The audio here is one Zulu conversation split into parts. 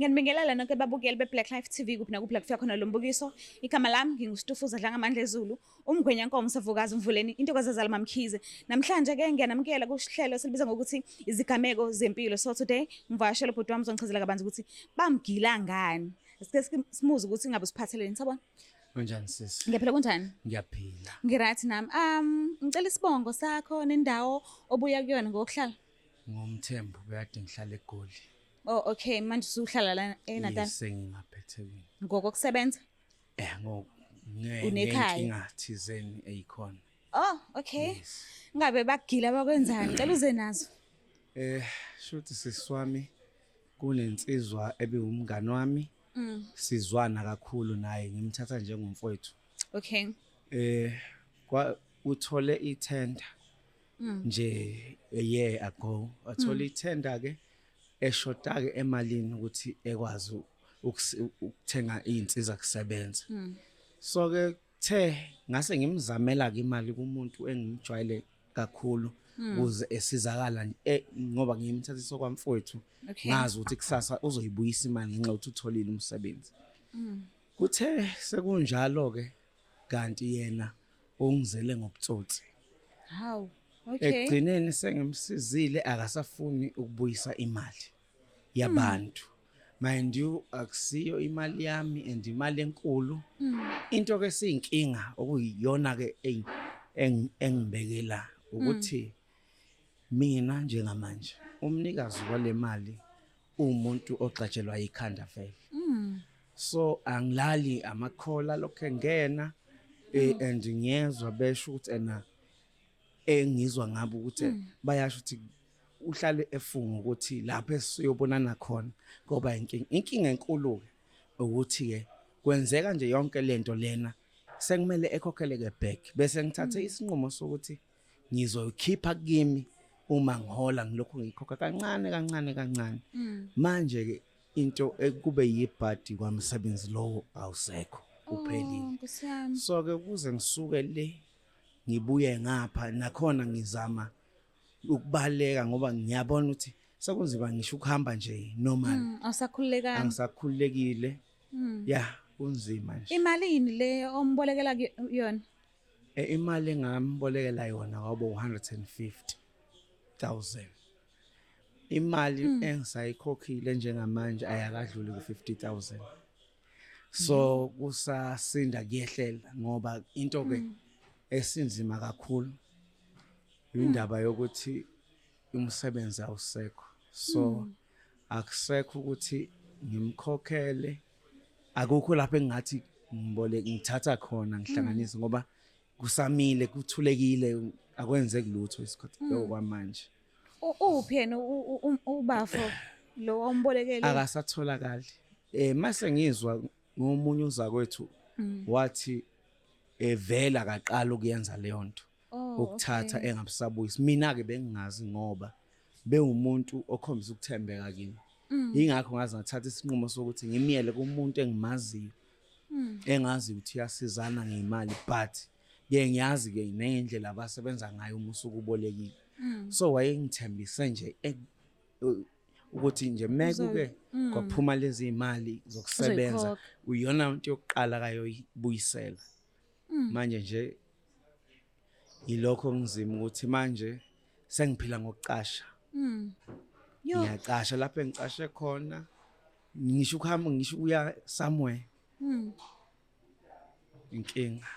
Ngiyanibingelela nonke babukeli be-Black Life TV kuphi nakuphi la kufika khona lo mbukiso. Igama lami nginguStufuza Dlanga Amandla Zulu, umgwenyankomo Savukazi Mvuleni, intokazi yazala Mamkhize. Namhlanje-ke ngiyanamukela kuhlelo esilubiza ngokuthi izigameko zempilo. So today ngivakashela ubhuti wami uzongichazela kabanzi ukuthi bamgila ngani. Sike simuze ukuthi ngabe siphatheleni, sabona? Kunjani sisi? Ngiyaphila kunjani? Ngiyaphila. Ngirathi nami. Ngicela isibongo sakho nendawo obuya kuyona ngokuhlala. Ngumthembu bekade ngihlala eGoli. Oh okay, manje usuhlala la eNatal. Sengingaphethekile. Ngokusebenza? Unekhaya? Ngenkinga thizeni eyikhona. Oh, okay. Yes. Ngabe bagila bakwenzani? Cela uze nazo. Shuthi siswami kunensizwa ebiwumngani wami. Sizwana kakhulu naye, ngimthatha njengomfowethu. Okay. Uthole itender nje a year ago. Wathole itender ke eshota ke emalini ukuthi ekwazi ukuthenga izinsiza kusebenza. So ke ngase ngimzamela ke imali kumuntu engimjwayele kakhulu ukuze esizakala ngoba ngimthathisa kwamfowethu ngazi ukuthi kusasa uzoyibuyisa imali ngenxa ukuthi utholile umsebenzi. Kuthe sekunjalo ke kanti yena ongizele ngobutsotsi. Hawu. Okay. Egcineni sengimsizile akasafuni ukubuyisa imali yabantu. Mind you akusiyo imali yami and imali enkulu. Into ke siyinkinga okuyiyona ke engibekela ukuthi mina njengamanje umnikazi wale mali umuntu ogxatshelwa ikhanda vele. So angilali amakhola lokho engena and ngiyezwa besho ukuthi engizwa ngabo ukuthi bayasho ukuthi uhlale efunga ukuthi lapho esiyobonana khona ngoba inkinga enkulu ukuthi ke kwenzeka nje yonke lento lena sekumele ekhokhele ke back bese ngithathe isinqumo sokuthi ngizoyikhipha kimi uma ngihola ngilokho ngikhokha kancane manje ke into ekube yibhadi kwamsebenzi lowo awusekho uphelile. So ke kuze ngisuke le ngibuye ngapha nakhona ngizama ukubaleka ngoba ngiyabona ukuthi sekunzima ngisho ukuhamba nje normal. Awusakhululekanga. Angisakhululekile. Yeah, kunzima nje. Imali yini le ombolekela yona? Imali engambolekela yona kwabo 150,000. Imali engisayikhokhile njengamanje ayakadluli ku50,000. So kusasinda kuyehlela ngoba into ke esinzima kakhulu indaba yokuthi umsebenzi awusekho. So akusekho ukuthi ngimkhokhele, akukho lapho engathi ngithatha khona ngihlanganise ngoba kusamile kuthulekile akwenzeki lutho isikhathi kwamanje. Uphi yena ubafo lo ombolekele? Akasatholakali. Mase ngizwa ngomunye uzakwethu wathi vela akaqala ukuyenza leyo nto ukuthatha engabisabuyisi. Mina ke bengingazi ngoba bewumuntu okhombisa ukuthembeka kimi. Ingakho ngaze ngathatha isinqumo sokuthi ngimiyele kumuntu engimaziyo engazi ukuthi uyasizana ngeimali but ngiyazi ke nendlela abasebenza ngayo uma usukubolekile. So wayengithembise nje ukuthi nje mekuke kwaphuma lezi imali zokusebenza uyona into yokuqala kayoyibuyisela. Manje nje yilokho ngizima ukuthi manje sengiphila ngokucasha. Ngiyaqasha lapho engicashe khona ngisho ukuhamba ngisho uya somewhere. Inkinga.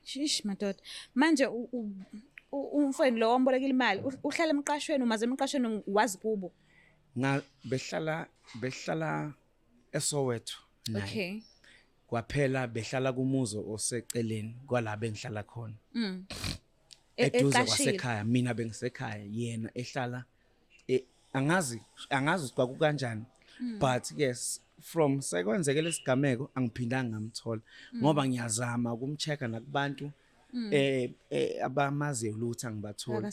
Shish madoda. Manje umfweni lo ombolekile imali uhlala emqashweni umaze emqashweni wazi kubo? Behlala eSoweto. Okay. Kwaphela behlala kumuzo oseceleni kwalabo engihlala khona. Eduze kwasekhaya mina bengisekhaya yena ehlala angazi kwaku kanjani but yes from sekwenzeke lesigameko angiphindanga ngamthola ngoba ngiyazama ukumchecka nakubantu abamaziyo lutho angibathola.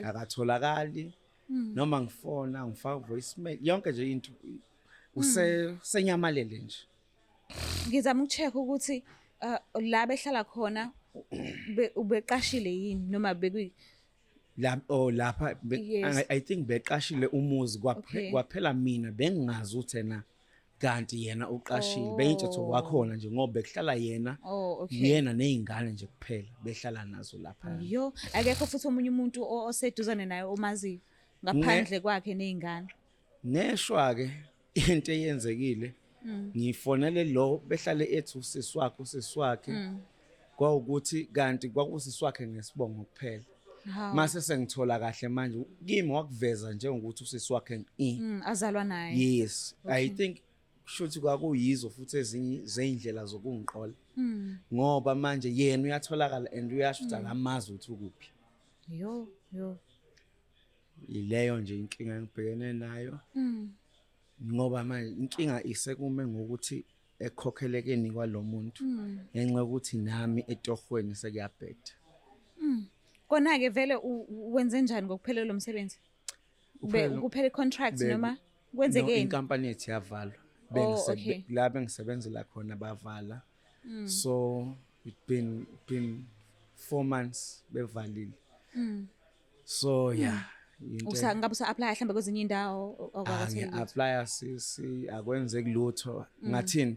Akatholakali noma ngifona ngifaka voicemail yonke nje into senyamalele nje. Ngizama ukucheck ukuthi la behlala khona ubeqashile yini noma bekwi lapha I think beqashile umuzi kwaphela mina bengingazi ukuthi kanti yena uqashile Oh. beyintshetho kwakhona nje ngoba bekuhlala yena Oh, okay. yena nezingane nje kuphela behlala nazo lapha. Yo, akekho futhi omunye umuntu oseduzane naye omaziyo ngaphandle kwakhe nezingane. Neshwa ke into eyenzekile ngifonele lo behlale ethi usisi wakhe kwawukuthi kanti kwakusisi wakhe ngesibongo kuphela. Hawu. Mase sengithola kahle manje kimi wakuveza njengokuthi usisi wakhe Azalwa naye. yes I think shothi kwakuyizo futhi ezinye zeindlela zokungiqola ngoba manje yena uyatholakala and uyasho ukuthi akamazi ukuthi ukuphi. Yo. Ileyo nje inkinga engibhekene nayo ngoba manje inkinga isekume ngokuthi ekhokhelekeni kwalomuntu ngenxa yokuthi nami etohweni sekuyabheda. Kona ke vele wenze njani ngokuphelele lo msebenzi? Kuphela contract noma kwenzekeni? Inkampani yethu yavalwa. Okay. La bengisebenzela khona bavala. So it been 4 months bevalile. So yeah. Ngabe usa-apply mhlawumbe kwezinye indawo Ngi-apply akwenze kulutho ngathini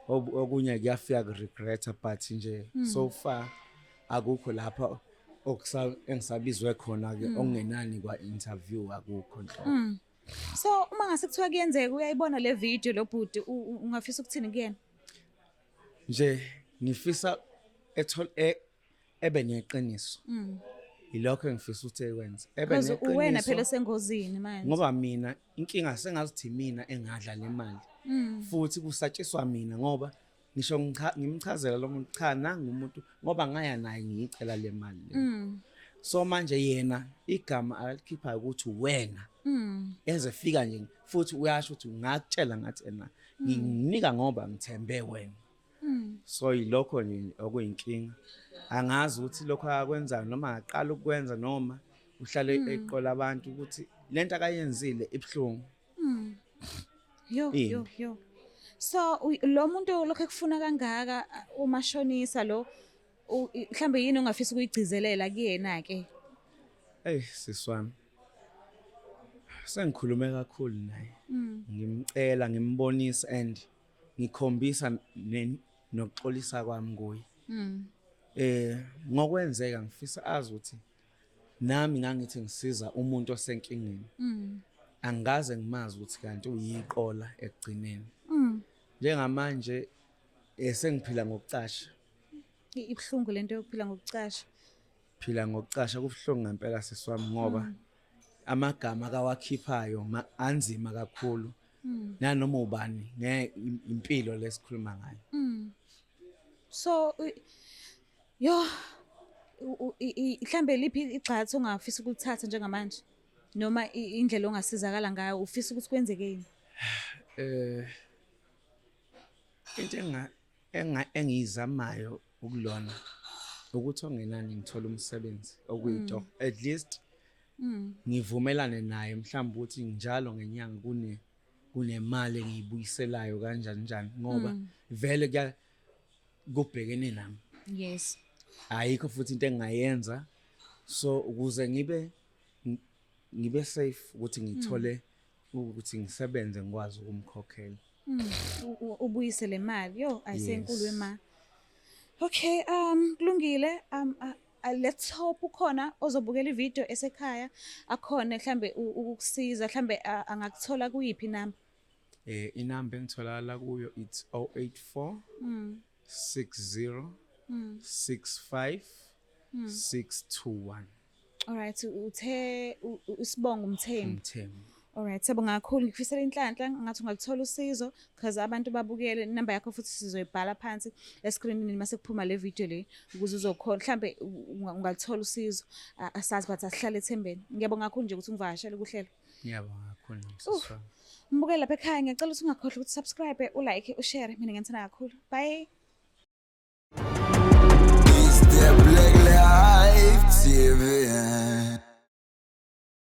okunye kuyafika ku-regreta but nje so far akukho lapha engisabizwe khona ke okungenani kwa-interview akukho nhlobo. So uma ngase kuthiwa kuyenzeka uyayibona le video lo bhuti ungafisa ukuthini kuyena? Nje ngifisa ebe neqiniso. Ilokho engifisa ukuthi ekwenze. Because uwena phela sengozini manje. Ngoba mina inkinga sengazithi mina engadla le mali. Futhi kusatshiswa mina ngoba ngisho ngimchazela lo muntu cha nangumuntu ngoba ngaya naye ngicela le mali le. So manje yena igama alikhipha ukuthi wena. Ezefika nje futhi uyasho ukuthi ngakutshela ngathi ena nginika ngoba ngithembe wena. So ilokho nje okuyinkinga. Angazi ukuthi lokho akwenza noma aqala ukwenza noma uhlale eqola abantu ukuthi lento akayenzile ibhlungu. Yo. So lo muntu lokho ekufuna kangaka umashonisa lo mhlambe yini ongafisa ukuyigcizelela kuyena ke? Hey siswami. Sengikhulume kakhulu naye. Ngimcela ngimbonisa and ngikhombisa nokuxolisa kwami kuye. Ngokwenzeka ngifisa azi ukuthi nami ngangithi ngisiza umuntu osenkingeni. Angaze ngimazi ukuthi kanti uyiqola ekugcineni. Njengamanje sengiphila ngokucasha. Ibhlungu lento yokuphila ngokucasha. Phila ngokucasha kubhlungu ngempela siswami ngoba amagama kawakhiphayo anzima kakhulu. Nanoma ubani impilo lesikhuluma ngayo. So yo mhlambe liphi igxathu ongafisa ukuthatha njengamanje noma indlela ongasizakala ngayo ufisa ukuthi kwenzekeni? Into engizamayo ukulona ukuthi ongenani ngithola umsebenzi okuyito at least ngivumelane naye mhlawumbe ukuthi njalo ngenyanga kunemali engiyibuyiselayo kanjani ngoba vele kubhekene nami. Yes. Ayikho futhi into engayenza so ukuze ngibe safe ukuthi ngithole ukuthi ngisebenze ngikwazi ukumkhokhela. Ubuyise le mali yo ayisenkulu wema. Okay, kulungile. Let's hope ukhona ozobukela ivideo esekhaya akhona mhlambe ukukusiza mhlambe angakuthola kuyiphi namba? Inamba engitholakala kuyo it's 084 60 65 621. All right, uthe usibonga Mthembu. Mthembu. All right, siyabonga kakhulu ngikufisela inhlanhla ngathi ungalithola usizo because abantu babukele inamba yakho futhi sizoyibhala phansi escreenini mase kuphuma le video le ukuze uzokhona mhlambe ungalithola usizo asazi bathi asihlale ethembeni. Ngiyabonga kakhulu nje ukuthi ungivakashele kuhlelo. Ngiyabonga kakhulu siswa. Mbukela lapha ekhaya ngiyacela ukuthi ungakhohlwa ukuthi subscribe, ulike, ushare. Mina ngiyithanda kakhulu. Bye. It's the Black Life TV.